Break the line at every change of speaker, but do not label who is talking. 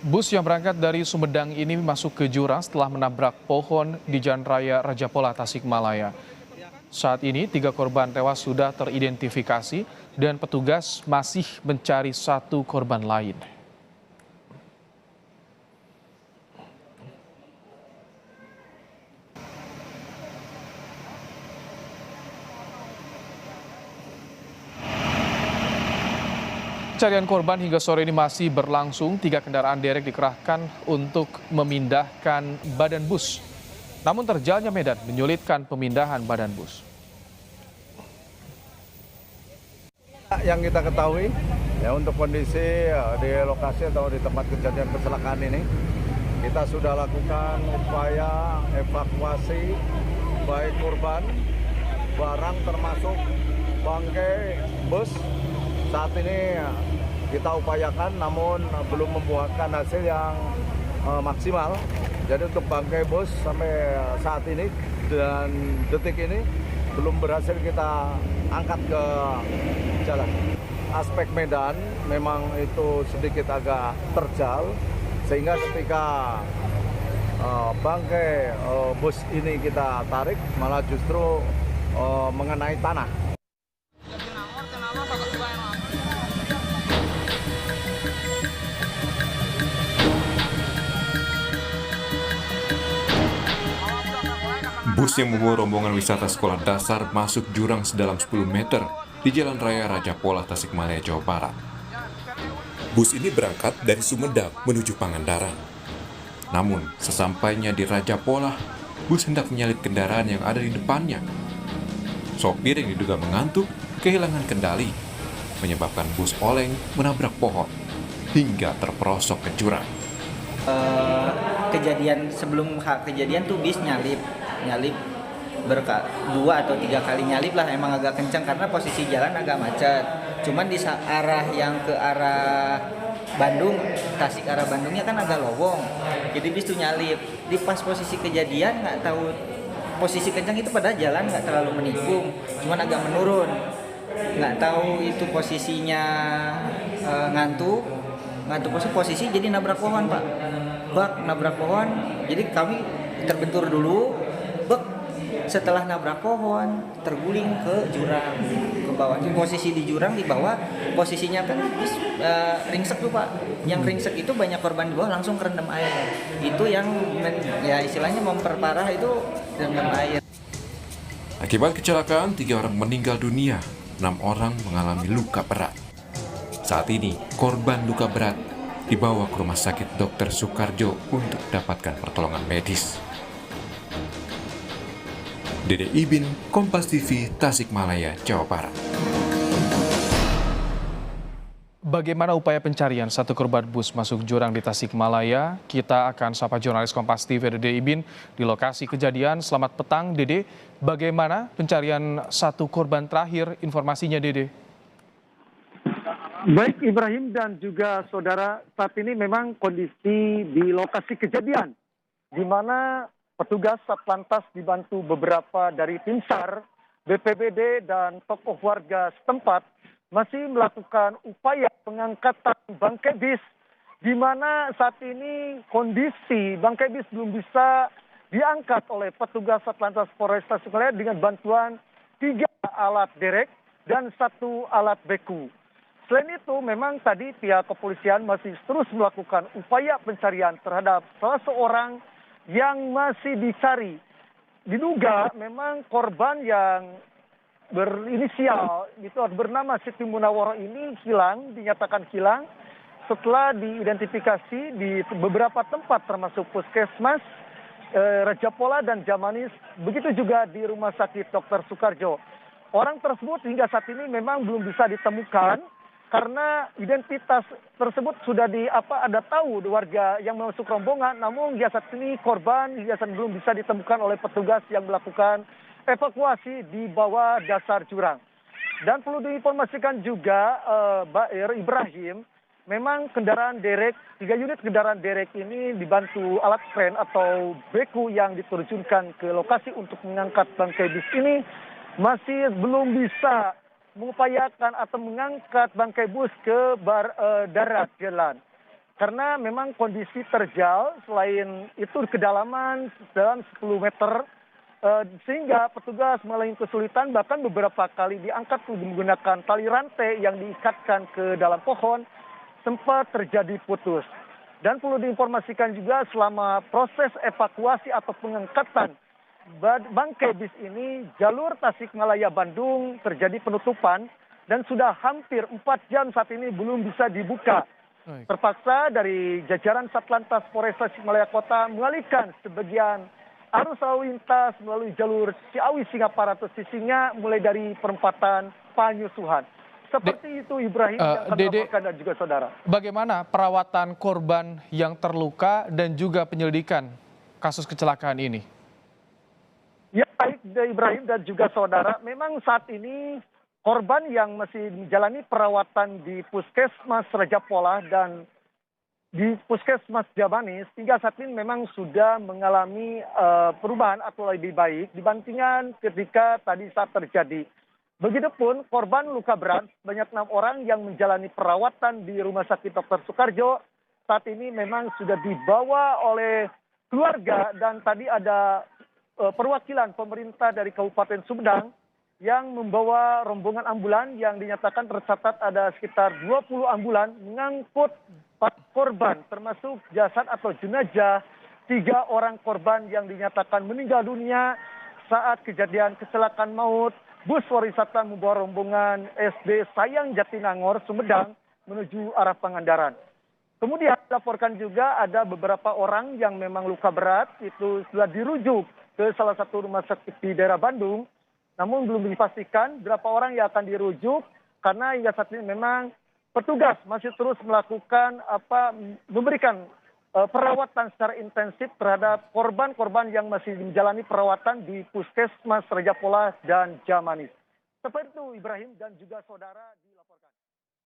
Bus yang berangkat dari Sumedang ini masuk ke jurang setelah menabrak pohon di Jalan Raya Raja Pola, Tasikmalaya. Saat ini, 3 korban tewas sudah teridentifikasi dan petugas masih mencari 1 korban lain. Pencarian korban hingga sore ini masih berlangsung. 3 kendaraan derek dikerahkan untuk memindahkan badan bus. Namun terjalnya medan menyulitkan pemindahan badan bus.
Yang kita ketahui ya untuk kondisi di lokasi atau di tempat kejadian kecelakaan ini, kita sudah lakukan upaya evakuasi baik korban, barang termasuk bangkai bus. Saat ini kita upayakan namun belum membuahkan hasil yang maksimal. Jadi untuk bangkai bus sampai saat ini dan detik ini belum berhasil kita angkat ke jalan. Aspek medan memang itu sedikit agak terjal sehingga ketika bangkai bus ini kita tarik malah justru mengenai tanah.
Bus yang membawa rombongan wisata sekolah dasar masuk jurang sedalam 10 meter di Jalan Raya Raja Pola, Tasikmalaya, Jawa Barat. Bus ini berangkat dari Sumedang menuju Pangandaran. Namun, sesampainya di Raja Pola, bus hendak menyalip kendaraan yang ada di depannya. Sopir yang diduga mengantuk kehilangan kendali, menyebabkan bus oleng menabrak pohon hingga terperosok ke jurang.
Kejadian sebelum kejadian tuh bis nyalip 2 atau 3 kali nyalip lah, emang agak kencang karena posisi jalan agak macet. Cuman di arah yang ke arah Bandung, Tasik arah Bandungnya kan agak lowong, jadi bis tuh nyalip. Di pas posisi kejadian nggak tahu posisi kencang itu pada jalan nggak terlalu menikung, cuman agak menurun. Nggak tahu itu posisinya ngantuk posisi jadi nabrak pohon Pak. Nabrak pohon, jadi kami terbentur dulu. Setelah nabrak pohon terguling ke jurang ke bawah. Posisi di jurang di bawah, posisinya kan ringsek tuh Pak. Yang ringsek itu banyak korban di bawah langsung kerendam air. Itu yang ya istilahnya memperparah itu rendam air.
Akibat kecelakaan, 3 orang meninggal dunia, 6 orang mengalami luka berat. Saat ini, korban luka berat dibawa ke Rumah Sakit Dr. Soekarjo untuk mendapatkan pertolongan medis. Dede Ibin, Kompas TV, Tasikmalaya, Jawa Barat.
Bagaimana upaya pencarian 1 korban bus masuk jurang di Tasikmalaya? Kita akan sapa jurnalis Kompas TV Dede Ibin di lokasi kejadian. Selamat petang Dede, bagaimana pencarian 1 korban terakhir? Informasinya Dede.
Baik Ibrahim dan juga saudara, saat ini memang kondisi di lokasi kejadian di mana petugas Satlantas dibantu beberapa dari tim SAR, BPBD dan tokoh warga setempat masih melakukan upaya pengangkatan bangkai bis, di mana saat ini kondisi bangkai bis belum bisa diangkat oleh petugas Satlantas Polres Tasikmalaya dengan bantuan 3 alat derek dan 1 alat beku. Selain itu, memang tadi pihak kepolisian masih terus melakukan upaya pencarian terhadap salah seorang yang masih dicari. Diduga memang korban yang berinisial itu bernama Siti Munawwaroh ini dinyatakan hilang setelah diidentifikasi di beberapa tempat termasuk puskesmas, Raja Pola dan Jamanis, begitu juga di Rumah Sakit Dr. Soekarjo. Orang tersebut hingga saat ini memang belum bisa ditemukan karena identitas tersebut sudah ada tahu warga yang masuk rombongan, namun hingga saat ini korban hingga saat belum bisa ditemukan oleh petugas yang melakukan evakuasi di bawah dasar jurang. Dan perlu diinformasikan juga Ibrahim, memang kendaraan derek, 3 unit kendaraan derek ini dibantu alat kren atau beku yang diterjunkan ke lokasi untuk mengangkat bangkai bis ini masih belum bisa mengupayakan atau mengangkat bangkai bus ke darat jalan. karena memang kondisi terjal, selain itu kedalaman dalam 10 meter, sehingga petugas mengalami kesulitan bahkan beberapa kali diangkat menggunakan tali rantai yang diikatkan ke dalam pohon, sempat terjadi putus. Dan perlu diinformasikan juga selama proses evakuasi atau pengangkatan bangkai bis ini, jalur Tasikmalaya Bandung terjadi penutupan dan sudah hampir 4 jam saat ini belum bisa dibuka. Terpaksa dari jajaran Satlantas Polres Tasikmalaya Kota mengalihkan sebagian arus lalu lintas melalui jalur Ciawi Singaparna atau Sisinga mulai dari perempatan Panyusuhan. Seperti itu Ibrahim yang kami laporkan dan juga saudara.
Bagaimana perawatan korban yang terluka dan juga penyelidikan kasus kecelakaan ini?
Ya baik Ibrahim dan juga saudara, memang saat ini korban yang masih menjalani perawatan di Puskesmas Raja Polah dan di Puskesmas Jamanis hingga saat ini memang sudah mengalami perubahan atau lebih baik dibandingkan ketika tadi saat terjadi. Begitupun korban luka berat sebanyak 6 orang yang menjalani perawatan di Rumah Sakit Dr. Soekarjo saat ini memang sudah dibawa oleh keluarga dan tadi ada perwakilan pemerintah dari Kabupaten Sumedang yang membawa rombongan ambulan yang dinyatakan tercatat ada sekitar 20 ambulan mengangkut 4 korban termasuk jasad atau jenazah 3 orang korban yang dinyatakan meninggal dunia saat kejadian kecelakaan maut bus wisata membawa rombongan SD Sayang Jatinangor Sumedang menuju arah Pangandaran. Kemudian dilaporkan juga ada beberapa orang yang memang luka berat itu sudah dirujuk ke salah satu rumah sakit di daerah Bandung. Namun belum dipastikan berapa orang yang akan dirujuk karena hingga saat ini memang petugas masih terus melakukan memberikan perawatan secara intensif terhadap korban-korban yang masih menjalani perawatan di Puskesmas Raja Polah dan Jamanis. Seperti itu Ibrahim dan juga saudara.